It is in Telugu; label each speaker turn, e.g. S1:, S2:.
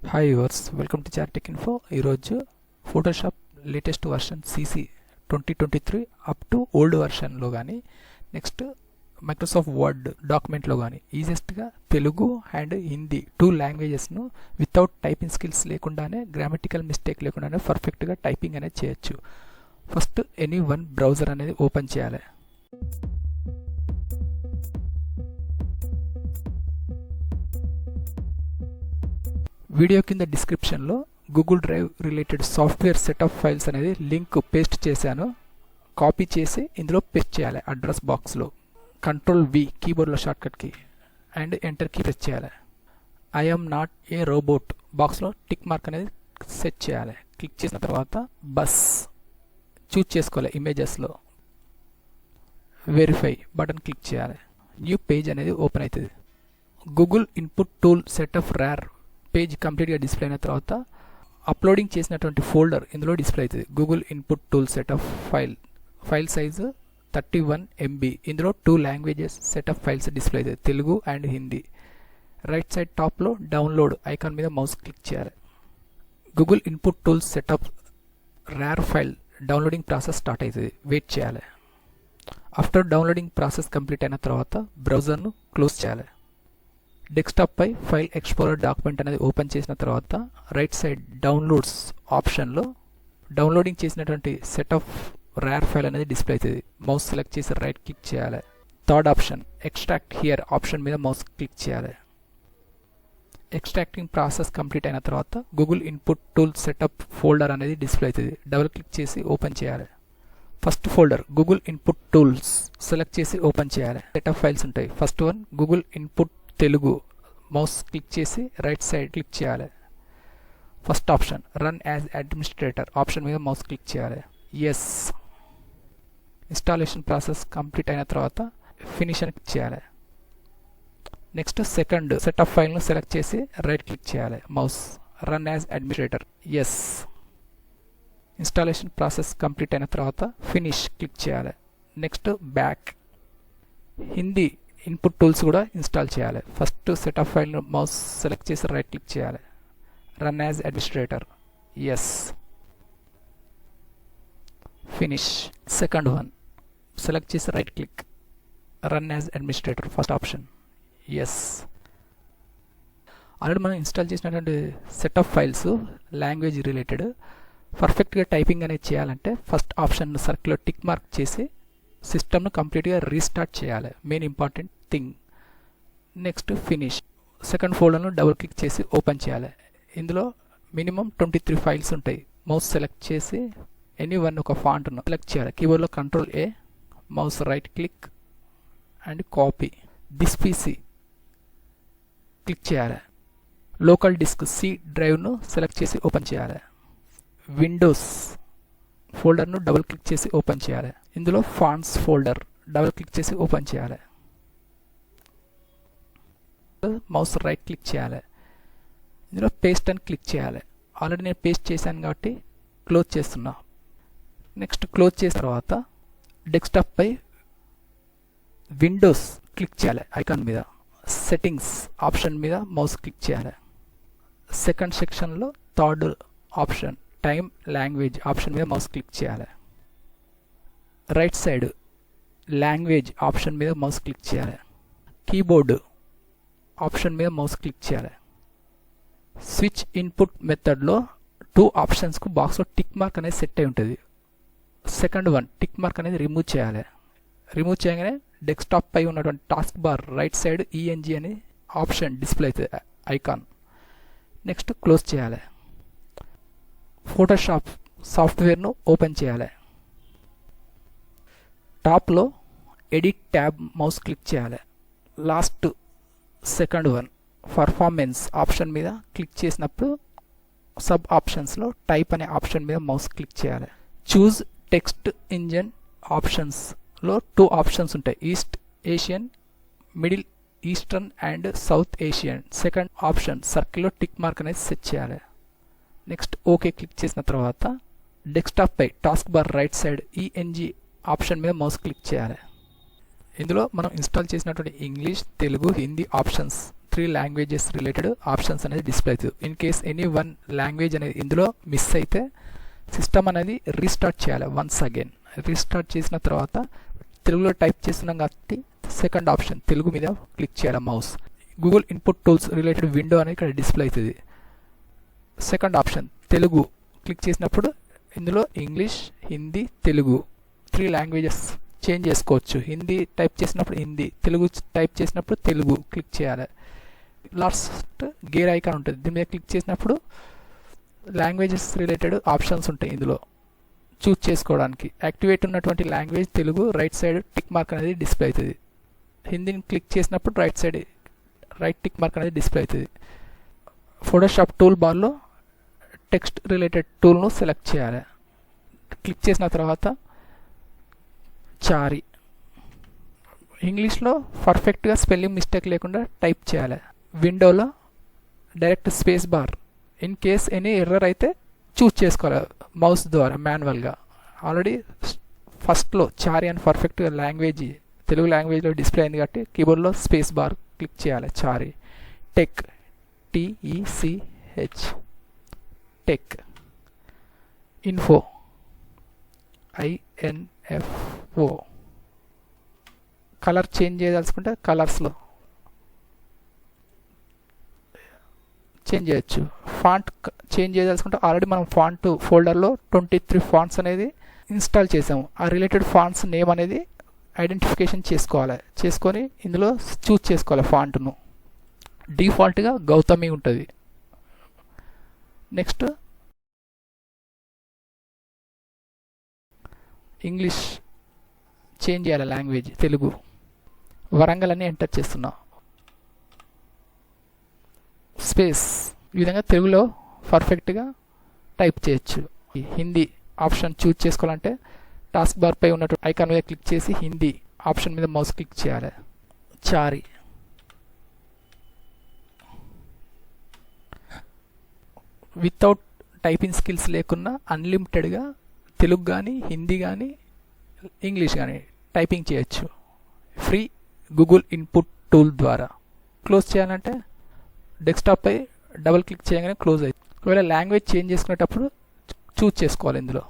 S1: Hi yours, welcome to Char tech info. ఈరోజు Photoshop latest version CC 2023 up to old వర్షన్లో కానీ నెక్స్ట్ మైక్రోసాఫ్ట్ వర్డ్ డాక్యుమెంట్లో కానీ ఈజియెస్ట్గా తెలుగు అండ్ హిందీ 2 లాంగ్వేజెస్ను వితౌట్ టైపింగ్ స్కిల్స్ లేకుండానే గ్రామటికల్ మిస్టేక్ లేకుండానే పర్ఫెక్ట్గా టైపింగ్ అనేది చేయొచ్చు. ఫస్ట్ ఎనీ వన్ బ్రౌజర్ అనేది ఓపెన్ చేయాలి. వీడియో కింద డిస్క్రిప్షన్లో Google Drive related software setup files అనేది లింక్ పేస్ట్ చేశాను. కాపీ చేసి ఇందులో పేస్ట్ చేయాలి. అడ్రస్ బాక్స్లో Ctrl+V కీబోర్డ్లో shortcut key and enter key press చేయాలి. ఐఎమ్ నాట్ ఏ రోబోట్ బాక్స్లో టిక్ మార్క్ అనేది సెట్ చేయాలి. క్లిక్ చేసిన తర్వాత బస్ చూజ్ చేసుకోవాలి. ఇమేజెస్లో వెరిఫై బటన్ క్లిక్ చేయాలి. న్యూ పేజ్ అనేది ఓపెన్ అవుతుంది. Google input tool setup RAR page కంప్లీట్గా డిస్ప్లే అయిన తర్వాత అప్లోడింగ్ చేసినటువంటి ఫోల్డర్ ఇందులో డిస్ప్లే అవుతుంది. Google input tool setup file size 31 MB. ఇందులో 2 లాంగ్వేజెస్ సెటప్ ఫైల్స్ డిస్ప్లే అవుతుంది, Telugu and Hindi. Right side టాప్లో డౌన్లోడ్ ఐకాన్ మీద మౌస్ క్లిక్ చేయాలి. Google input tool setup RAR file downloading process start అవుతుంది. వెయిట్ చేయాలి. ఆఫ్టర్ డౌన్లోడింగ్ ప్రాసెస్ కంప్లీట్ అయిన తర్వాత బ్రౌజర్ను క్లోజ్ చేయాలి. డెస్క్టాప్ పై ఫైల్ ఎక్స్ప్లోరర్ డాక్యుమెంట్ అనేది ఓపెన్ చేసిన తర్వాత రైట్ సైడ్ డౌన్లోడ్స్ ఆప్షన్లో డౌన్లోడింగ్ చేసినటువంటి సెటప్ ర్యార్ ఫైల్ అనేది డిస్ప్లే అవుతుంది. మౌస్ సెలెక్ట్ చేసి రైట్ క్లిక్ చేయాలి. Third option extract here option మీద మౌస్ క్లిక్ చేయాలి. ఎక్స్ట్రాక్టింగ్ ప్రాసెస్ కంప్లీట్ అయిన తర్వాత Google input tool setup folder అనేది డిస్ప్లే అవుతుంది. డబుల్ క్లిక్ చేసి ఓపెన్ చేయాలి. First folder Google input tools select చేసి ఓపెన్ చేయాలి. సెటప్ ఫైల్స్ ఉంటాయి. First one Google input Telugu. Mouse click చేసి రైట్ సైడ్ క్లిక్ చేయాలి. First option run as administrator option మీద మౌస్ క్లిక్ చేయాలి. ఎస్. ఇన్స్టాలేషన్ ప్రాసెస్ కంప్లీట్ అయిన తర్వాత ఫినిష్ అని క్లిక్ చేయాలి. నెక్స్ట్ సెకండ్ సెటప్ ఫైల్ను సెలెక్ట్ చేసి రైట్ క్లిక్ చేయాలి. Mouse run as administrator. Yes. Installation process complete అయిన తర్వాత ఫినిష్ క్లిక్ చేయాలి. Next back. Hindi input tools కూడా ఇన్స్టాల్ చేయాలి. ఫస్ట్ సెటప్ ఫైల్ను మౌస్ సెలెక్ట్ చేసి రైట్ క్లిక్ చేయాలి. Run as administrator. Yes. Finish. Second one select చేసి right click. Run as administrator first option. Yes. Already మనం ఇన్స్టాల్ చేసినటువంటి సెటప్ ఫైల్స్ లాంగ్వేజ్ రిలేటెడ్ పర్ఫెక్ట్గా టైపింగ్ అనేది చేయాలంటే ఫస్ట్ ఆప్షన్ సర్కిల్లో టిక్ మార్క్ చేసి సిస్టమ్ను కంప్లీట్గా రీస్టార్ట్ చేయాలి. Main important thing. Next finish. Second ఫోల్డర్ను డబుల్ క్లిక్ చేసి ఓపెన్ చేయాలి. ఇందులో మినిమం 23 ఫైల్స్ ఉంటాయి. మౌస్ సెలెక్ట్ చేసి ఎనీ వన్ ఒక ఫాంట్ను సెలెక్ట్ చేయాలి. కీబోర్డ్లో Ctrl+A, mouse right click and copy. This PC click చేయాలి. లోకల్ డిస్క్ C డ్రైవ్ను సెలెక్ట్ చేసి ఓపెన్ చేయాలి. విండోస్ ఫోల్డర్ను డబుల్ క్లిక్ చేసి ఓపెన్ చేయాలి. ఇందులో ఫాంట్స్ ఫోల్డర్ డబుల్ క్లిక్ చేసి ఓపెన్ చేయాలి. మౌస్ రైట్ క్లిక్ చేయాలి. ఇందులో పేస్ట్ అని క్లిక్ చేయాలి. ఆల్రెడీ నేను పేస్ట్ చేశాను కాబట్టి క్లోజ్ చేస్తున్నా. నెక్స్ట్ క్లోజ్ చేసిన తర్వాత డెస్క్టాప్ పై విండోస్ క్లిక్ చేయాలి ఐకాన్ మీద. సెట్టింగ్స్ ఆప్షన్ మీద మౌస్ క్లిక్ చేయాలి. సెకండ్ సెక్షన్లో third option time language option మీద మౌస్ క్లిక్ చేయాలి. రైట్ సైడ్ లాంగ్వేజ్ ఆప్షన్ మీద మౌస్ క్లిక్ చేయాలి. కీబోర్డ్ ఆప్షన్ మీద మౌస్ క్లిక్ చేయాలి. స్విచ్ ఇన్పుట్ మెథడ్లో 2 ఆప్షన్స్కు బాక్స్లో టిక్ మార్క్ అనేది సెట్ అయి ఉంటుంది. సెకండ్ వన్ టిక్ మార్క్ అనేది రిమూవ్ చేయాలి. రిమూవ్ చేయగానే డెస్క్టాప్ పై ఉన్నటువంటి task bar right side ENG అని ఆప్షన్ డిస్ప్లే అవుతుంది ఐకాన్. నెక్స్ట్ క్లోజ్ చేయాలి. ఫోటోషాప్ సాఫ్ట్వేర్ను ఓపెన్ చేయాలి. టాప్లో ఎడిట్ ట్యాబ్ మౌస్ క్లిక్ చేయాలి. Last second one performance option మీద క్లిక్ చేసినప్పుడు సబ్ ఆప్షన్స్లో టైప్ అనే ఆప్షన్ మీద మౌస్ క్లిక్ చేయాలి. చూజ్ టెక్స్ట్ ఇంజన్ ఆప్షన్స్లో 2 ఆప్షన్స్ ఉంటాయి. East Asian, middle eastern and south Asian. Second option సర్కిల్లో టిక్ మార్క్ అనేది సెట్ చేయాలి. నెక్స్ట్ ఓకే క్లిక్ చేసిన తర్వాత డెస్క్టాప్ పై task bar right side ENG option మీద మౌస్ క్లిక్ చేయాలి. ఇందులో మనం ఇన్స్టాల్ చేసినటువంటి English, Telugu, Hindi options 3 languages related options అనేది డిస్ప్లే అవుతుంది. In case any one language అనేది ఇందులో మిస్ అయితే సిస్టమ్ అనేది రీస్టార్ట్ చేయాలి. వన్స్ అగైన్ రీస్టార్ట్ చేసిన తర్వాత తెలుగులో టైప్ చేస్తున్నాం కాబట్టి సెకండ్ ఆప్షన్ తెలుగు మీద క్లిక్ చేయాలి mouse. Google input tools related window అనేది ఇక్కడ డిస్ప్లే అవుతుంది. సెకండ్ ఆప్షన్ తెలుగు క్లిక్ చేసినప్పుడు ఇందులో English, Hindi, Telugu 3 languages change చేసుకోవచ్చు. హిందీ టైప్ చేసినప్పుడు హిందీ, తెలుగు టైప్ చేసినప్పుడు తెలుగు క్లిక్ చేయాలి. లాస్ట్ గేర్ ఐకాన్ ఉంటుంది, దీని మీద క్లిక్ చేసినప్పుడు లాంగ్వేజెస్ రిలేటెడ్ ఆప్షన్స్ ఉంటాయి. ఇందులో చూస్ చేసుకోవడానికి యాక్టివేట్ ఉన్నటువంటి language Telugu, right side tick mark అనేది డిస్ప్లే అవుతుంది. హిందీని క్లిక్ చేసినప్పుడు right side right tick mark అనేది డిస్ప్లే అవుతుంది. ఫోటోషాప్ టూల్ బార్లో టెక్స్ట్ రిలేటెడ్ టూల్ను సెలెక్ట్ చేయాలి. క్లిక్ చేసిన తర్వాత చారి ఇంగ్లీష్లో పర్ఫెక్ట్గా స్పెల్లింగ్ మిస్టేక్ లేకుండా టైప్ చేయాలి. విండోలో direct space bar, in case any error అయితే చూస్ చేసుకోవాలి మౌస్ ద్వారా మాన్యువల్గా. ఆల్రెడీ ఫస్ట్లో చారి అని పర్ఫెక్ట్గా లాంగ్వేజ్ తెలుగు లాంగ్వేజ్లో డిస్ప్లే అయింది కాబట్టి కీబోర్డ్లో స్పేస్ బార్ క్లిక్ చేయాలి. Chari tech TECH tech info INFO. Colour change చేయదలుచుకుంటే కలర్స్లో చేంజ్ చేయొచ్చు. ఫాంట్ చేంజ్ చేయదలుచుకుంటే ఆల్రెడీ మనం ఫాంట్ ఫోల్డర్లో 23 ఫాంట్స్ అనేది ఇన్స్టాల్ చేసాము. ఆ రిలేటెడ్ ఫాంట్స్ నేమ్ అనేది ఐడెంటిఫికేషన్ చేసుకోవాలి. చేసుకొని ఇందులో చూస్ చేసుకోవాలి ఫాంట్ను. డిఫాల్ట్గా గౌతమి ఉంటుంది. నెక్స్ట్ ఇంగ్లీష్ చేంజ్ చేయాలి, లాంగ్వేజ్ తెలుగు, వరంగల్ అని ఎంటర్ చేస్తున్నా. స్పేస్ ఈ విధంగా తెలుగులో పర్ఫెక్ట్గా టైప్ చేయొచ్చు. హిందీ ఆప్షన్ చూజ్ చేసుకోవాలంటే టాస్క్ బార్ పై ఉన్నట్టు ఐకాన్ మీద క్లిక్ చేసి హిందీ ఆప్షన్ మీద మౌస్ క్లిక్ చేయాలి. చారి వితౌట్ టైపింగ్ స్కిల్స్ లేకున్నా అన్లిమిటెడ్గా తెలుగు కానీ హిందీ కానీ ఇంగ్లీష్ కానీ టైపింగ్ చేయొచ్చు ఫ్రీ గూగుల్ ఇన్పుట్ టూల్ ద్వారా. క్లోజ్ చేయాలంటే డెస్క్టాప్పై డబుల్ క్లిక్ చేయగానే క్లోజ్ అవుతుంది. ఒకవేళ లాంగ్వేజ్ చేంజ్ చేసుకునేటప్పుడు చూస్ చేసుకోవాలి ఇందులో.